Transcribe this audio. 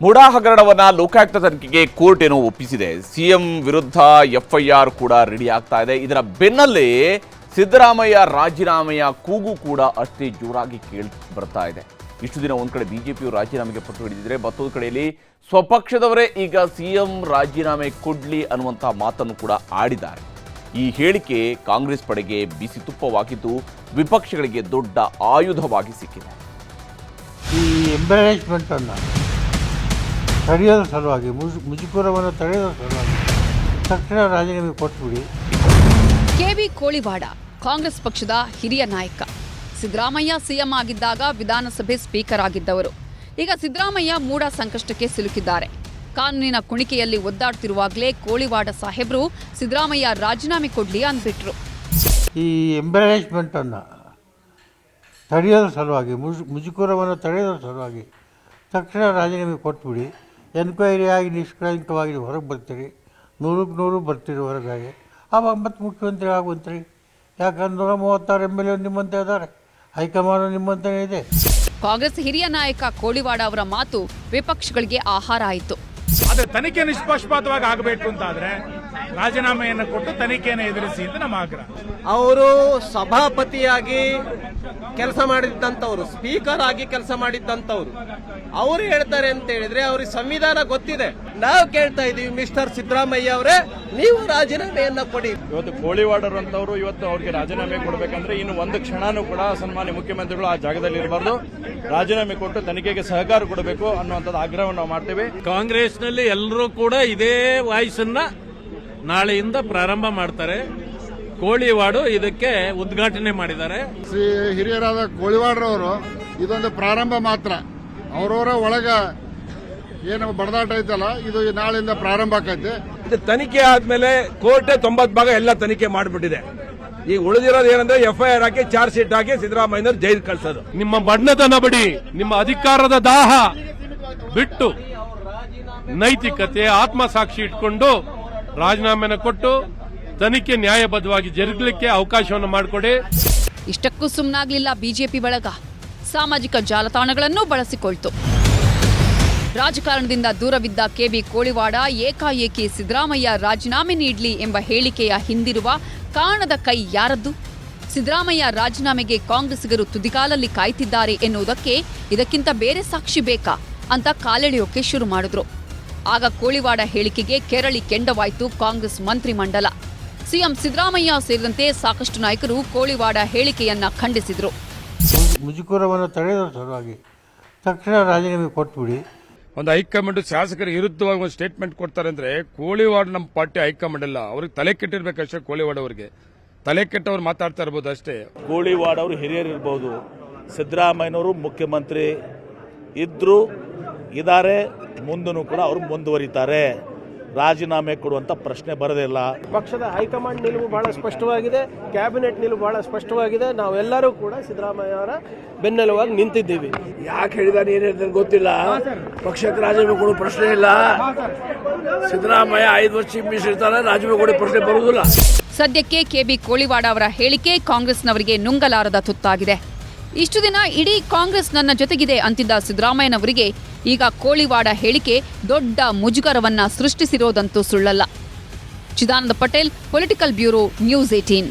ಮುಡಾ ಹಗರಣವನ್ನ ಲೋಕಾಯುಕ್ತ ತನಿಖೆಗೆ ಕೋರ್ಟ್ ಏನೋ ಒಪ್ಪಿಸಿದೆ. ಸಿಎಂ ವಿರುದ್ಧ ಎಫ್ಐಆರ್ ಕೂಡ ರೆಡಿ ಆಗ್ತಾ ಇದೆ. ಇದರ ಬೆನ್ನಲ್ಲೇ ಸಿದ್ದರಾಮಯ್ಯ ರಾಜೀನಾಮೆಯ ಕೂಗು ಕೂಡ ಅಷ್ಟೇ ಜೋರಾಗಿ ಕೇಳಿ ಬರ್ತಾ ಇದೆ. ಇಷ್ಟು ದಿನ ಒಂದ್ ಕಡೆ ಬಿಜೆಪಿಯು ರಾಜೀನಾಮೆಗೆ ಪಟ್ಟು ಹಿಡಿದಿದ್ರೆ, ಮತ್ತೊಂದು ಕಡೆಯಲ್ಲಿ ಸ್ವಪಕ್ಷದವರೇ ಈಗ ಸಿಎಂ ರಾಜೀನಾಮೆ ಕೊಡ್ಲಿ ಅನ್ನುವಂತಹ ಮಾತನ್ನು ಕೂಡ ಆಡಿದ್ದಾರೆ. ಈ ಹೇಳಿಕೆ ಕಾಂಗ್ರೆಸ್ ಪಡೆಗೆ ಬಿಸಿ ತುಪ್ಪವಾಗಿದ್ದು ವಿಪಕ್ಷಗಳಿಗೆ ದೊಡ್ಡ ಆಯುಧವಾಗಿ ಸಿಕ್ಕಿದೆ. ಈ ಎಂಬರೇಜ್ಮೆಂಟ್ ಅನ್ನು ತಡೆಯೋದ್ರ ಸಲುವಾಗಿ, ಮುಜುಗರವನ್ನು ತಡೆಯೋದ್ರ ಸಲುವಾಗಿ ತಕ್ಷಣ ರಾಜೀನಾಮೆ ಕೊಟ್ಬಿಡಿ. ಕೆವಿ ಕೋಳಿವಾಡ ಕಾಂಗ್ರೆಸ್ ಪಕ್ಷದ ಹಿರಿಯ ನಾಯಕ. ಸಿದ್ದರಾಮಯ್ಯ ಸಿಎಂ ಆಗಿದ್ದಾಗ ವಿಧಾನಸಭೆ ಸ್ಪೀಕರ್ ಆಗಿದ್ದವರು. ಈಗ ಸಿದ್ದರಾಮಯ್ಯ ಮೂಡ ಸಂಕಷ್ಟಕ್ಕೆ ಸಿಲುಕಿದ್ದಾರೆ. ಕಾನೂನಿನ ಕುಣಿಕೆಯಲ್ಲಿ ಒದ್ದಾಡ್ತಿರುವಾಗಲೇ ಕೋಳಿವಾಡ ಸಾಹೇಬ್ರು ಸಿದ್ದರಾಮಯ್ಯ ರಾಜೀನಾಮೆ ಕೊಡ್ಲಿ ಅಂದ್ಬಿಟ್ರು. ಈ ಎಂಬರೇಜ್ಮೆಂಟ್ ಅನ್ನು ತಡೆಯೋದ್ರ ಸಲುವಾಗಿ, ಮುಜುಗರವನ್ನು ತಡೆಯೋದ್ರ ಸಲುವಾಗಿ ತಕ್ಷಣ ರಾಜೀನಾಮೆ ಕೊಟ್ಬಿಡಿ. ಎನ್ಕ್ವೈರಿ ಆಗಿ ನಿಷ್ಕಳಂಕವಾಗಿ ಹೊರಗೆ ಬರ್ತೀರಿ, 100ಕ್ಕೆ 100 ಬರ್ತೀರಿ ಹೊರಗಾಗಿ. ಆವಾಗ ಮತ್ತೆ ಮುಖ್ಯಮಂತ್ರಿ ಆಗುವಂತ್ರಿ. ಯಾಕಂದ್ರೆ 136 MLA ನಿಮ್ಮಂತೆ ಇದ್ದಾರೆ, ಹೈಕಮಾಂಡ್ ನಿಮ್ಮಂತೆಯೇ ಇದೆ. ಕಾಂಗ್ರೆಸ್ ಹಿರಿಯ ನಾಯಕ ಕೋಳಿವಾಡ ಅವರ ಮಾತು ವಿಪಕ್ಷಗಳಿಗೆ ಆಹಾರ ಆಯಿತು. ಆದರೆ ತನಿಖೆ ನಿಷ್ಪಕ್ಷಪಾತವಾಗಿ ಆಗಬೇಕು ಅಂತಾದ್ರೆ ರಾಜೀನಾಮೆಯನ್ನು ಕೊಟ್ಟು ತನಿಖೆಯನ್ನು ಎದುರಿಸಿ ಅಂತ ನಮ್ಮ ಆಗ್ರಹ. ಅವರು ಸಭಾಪತಿಯಾಗಿ ಕೆಲಸ ಮಾಡಿದ್ದಂಥವ್ರು, ಸ್ಪೀಕರ್ ಆಗಿ ಕೆಲಸ ಮಾಡಿದ್ದಂಥವ್ರು, ಅವರು ಹೇಳ್ತಾರೆ ಅಂತ ಹೇಳಿದ್ರೆ ಅವ್ರಿಗೆ ಸಂವಿಧಾನ ಗೊತ್ತಿದೆ. ನಾವು ಕೇಳ್ತಾ ಇದೀವಿ, ಮಿಸ್ಟರ್ ಸಿದ್ದರಾಮಯ್ಯ ಅವರೇ, ನೀವು ರಾಜೀನಾಮೆಯನ್ನ ಕೊಡಿ. ಇವತ್ತು ಕೋಳಿವಾಡರು ಅಂತವರು ಇವತ್ತು ಅವ್ರಿಗೆ ರಾಜೀನಾಮೆ ಕೊಡಬೇಕಂದ್ರೆ ಇನ್ನು ಒಂದು ಕ್ಷಣನೂ ಕೂಡ ಸನ್ಮಾನ್ಯ ಮುಖ್ಯಮಂತ್ರಿಗಳು ಆ ಜಾಗದಲ್ಲಿ ಇರಬಾರ್ದು. ರಾಜೀನಾಮೆ ಕೊಟ್ಟು ತನಿಖೆಗೆ ಸಹಕಾರ ಕೊಡಬೇಕು ಅನ್ನುವಂಥದ್ದು ಆಗ್ರಹವನ್ನು ನಾವು ಮಾಡ್ತೇವೆ. ಕಾಂಗ್ರೆಸ್ನಲ್ಲಿ ಎಲ್ಲರೂ ಕೂಡ ಇದೇ ವಾಯ್ಸನ್ನ ನಾಳೆಯಿಂದ ಪ್ರಾರಂಭ ಮಾಡ್ತಾರೆ. ಕೋಳಿವಾಡು ಇದಕ್ಕೆ ಉದ್ಘಾಟನೆ ಮಾಡಿದ್ದಾರೆ. ಶ್ರೀ ಹಿರಿಯರಾದ ಕೋಳಿವಾಡ್ರವರು ಇದೊಂದು ಪ್ರಾರಂಭ ಮಾತ್ರ. ಅವರವರ ಒಳಗ ಏನು ಬಡದಾಟ ಐತಲ್ಲ, ಇದು ನಾಳೆಯಿಂದ ಪ್ರಾರಂಭ ಆಕೈತೆ. ತನಿಖೆ ಆದ್ಮೇಲೆ ಕೋರ್ಟೇ 90 ಭಾಗ ಎಲ್ಲ ತನಿಖೆ ಮಾಡಿಬಿಟ್ಟಿದೆ. ಈಗ ಉಳಿದಿರೋದು ಏನಂದ್ರೆ FIR ಹಾಕಿ ಚಾರ್ಜ್ ಶೀಟ್ ಹಾಕಿ ಸಿದ್ದರಾಮಯ್ಯ ಜೈಲ್ ಕಳ್ಸೋದು. ನಿಮ್ಮ ಬಣ್ಣತನ ಬಿಡಿ, ನಿಮ್ಮ ಅಧಿಕಾರದ ದಾಹ ಬಿಟ್ಟು ನೈತಿಕತೆ, ಆತ್ಮಸಾಕ್ಷಿ ಇಟ್ಕೊಂಡು ರಾಜೀನಾಮೆನ ಕೊಟ್ಟು ತನಿಖೆ ನ್ಯಾಯಬದ್ಧವಾಗಿ ಜರುಗಲಿಕ್ಕೆ ಅವಕಾಶವನ್ನು ಮಾಡಿಕೊಡಿ. ಇಷ್ಟಕ್ಕೂ ಸುಮ್ಮನಾಗ್ಲಿಲ್ಲ ಬಿಜೆಪಿ ಬಳಗ. ಸಾಮಾಜಿಕ ಜಾಲತಾಣಗಳನ್ನು ಬಳಸಿಕೊಳ್ತು. ರಾಜಕಾರಣದಿಂದ ದೂರವಿದ್ದ ಕೆಬಿ ಕೋಳಿವಾಡ ಏಕಾಏಕಿ ಸಿದ್ದರಾಮಯ್ಯ ರಾಜೀನಾಮೆ ನೀಡಲಿ ಎಂಬ ಹೇಳಿಕೆಯ ಹಿಂದಿರುವ ಕಾರಣದ ಕೈ ಯಾರದ್ದು? ಸಿದ್ದರಾಮಯ್ಯ ರಾಜೀನಾಮೆಗೆ ಕಾಂಗ್ರೆಸ್ಸಿಗರು ತುದಿಗಾಲಲ್ಲಿ ಕಾಯ್ತಿದ್ದಾರೆ ಎನ್ನುವುದಕ್ಕೆ ಇದಕ್ಕಿಂತ ಬೇರೆ ಸಾಕ್ಷಿ ಬೇಕಾ ಅಂತ ಕಾಲೆಳೆಯೋಕೆ ಶುರು ಮಾಡಿದ್ರು. ಆಗ ಕೋಳಿವಾಡ ಹೇಳಿಕೆಗೆ ಕೆರಳಿ ಕೆಂಡವಾಯಿತು ಕಾಂಗ್ರೆಸ್ ಮಂತ್ರಿಮಂಡಲ. ಸಿಎಂ ಸಿದ್ದರಾಮಯ್ಯ ಸೇರಿದಂತೆ ಸಾಕಷ್ಟು ನಾಯಕರು ಕೋಳಿವಾಡ ಹೇಳಿಕೆಯನ್ನ ಖಂಡಿಸಿದ್ರು. ಮುಜುಗರವನ್ನು ತಡೆಯೋದ್ರ ಸಲುವಾಗಿ ತಕ್ಷಣ ರಾಜೀನಾಮೆ ಕೊಟ್ಬಿಡಿ. ಒಂದು ಹೈಕಮಾಂಡ್ ಶಾಸಕರ ವಿರುದ್ಧವಾಗಿ ಒಂದು ಸ್ಟೇಟ್ಮೆಂಟ್ ಕೊಡ್ತಾರೆ ಅಂದ್ರೆ, ಕೋಳಿವಾಡ ನಮ್ಮ ಪಾರ್ಟಿ ಹೈಕಮಾಂಡ್ ಅಲ್ಲ, ಅವ್ರಿಗೆ ತಲೆ ಕೆಟ್ಟಿರ್ಬೇಕಷ್ಟೇ. ಕೋಳಿವಾಡ ಅವರಿಗೆ ತಲೆ ಕೆಟ್ಟವ್ರು ಮಾತಾಡ್ತಾ ಇರ್ಬೋದು ಅಷ್ಟೇ. ಕೋಳಿವಾಡ ಅವರು ಹಿರಿಯರಿರ್ಬೋದು, ಸಿದ್ದರಾಮಯ್ಯನವರು ಮುಖ್ಯಮಂತ್ರಿ ಇದ್ರು ಇದ್ದಾರೆ, ಮುಂದೂ ಕೂಡ ಅವರು ಮುಂದುವರಿತಾರೆ. ರಾಜೀನಾಮೆ ಕೊಡುವಂತ ಪ್ರಶ್ನೆ ಬರೋದಿಲ್ಲ. ಪಕ್ಷದ ಹೈಕಮಾಂಡ್ ನಿಲುವು ಬಹಳ ಸ್ಪಷ್ಟವಾಗಿದೆ, ಕ್ಯಾಬಿನೆಟ್ ನಿಲುವು ಬಹಳ ಸ್ಪಷ್ಟವಾಗಿದೆ. ನಾವೆಲ್ಲರೂ ಕೂಡ ಸಿದ್ದರಾಮಯ್ಯ ಅವರ ಬೆನ್ನೆಲುವಾಗಿ ನಿಂತಿದ್ದೀವಿ. ಯಾಕೆ ಹೇಳಿದಾನೆ ಏನಿದೆ ಗೊತ್ತಿಲ್ಲ. ಪಕ್ಷಕ್ಕೆ ರಾಜೀನಾಮೆ ಕೊಡೋ ಪ್ರಶ್ನೆ ಇಲ್ಲ. ಸಿದ್ದರಾಮಯ್ಯ 5 ವರ್ಷ ಮೀಸಲಿರ್ತಾರೆ, ರಾಜೀನಾಮೆ ಕೊಡೋ ಪ್ರಶ್ನೆ ಬರುವುದಿಲ್ಲ. ಸದ್ಯಕ್ಕೆ ಕೆಬಿ ಕೋಳಿವಾಡ ಅವರ ಹೇಳಿಕೆ ಕಾಂಗ್ರೆಸ್ನವರಿಗೆ ನುಂಗಲಾರದ ತುತ್ತಾಗಿದೆ. ಇಷ್ಟು ದಿನ ಇಡೀ ಕಾಂಗ್ರೆಸ್ ನನ್ನ ಜೊತೆಗಿದೆ ಅಂತಿದ್ದ ಸಿದ್ದರಾಮಯ್ಯನವರಿಗೆ ಈಗ ಕೋಳಿವಾಡ ಹೇಳಿಕೆ ದೊಡ್ಡ ಮುಜುಗರವನ್ನ ಸೃಷ್ಟಿಸಿರೋದಂತೂ ಸುಳ್ಳಲ್ಲ. Chidananda Patel, political bureau, news 18.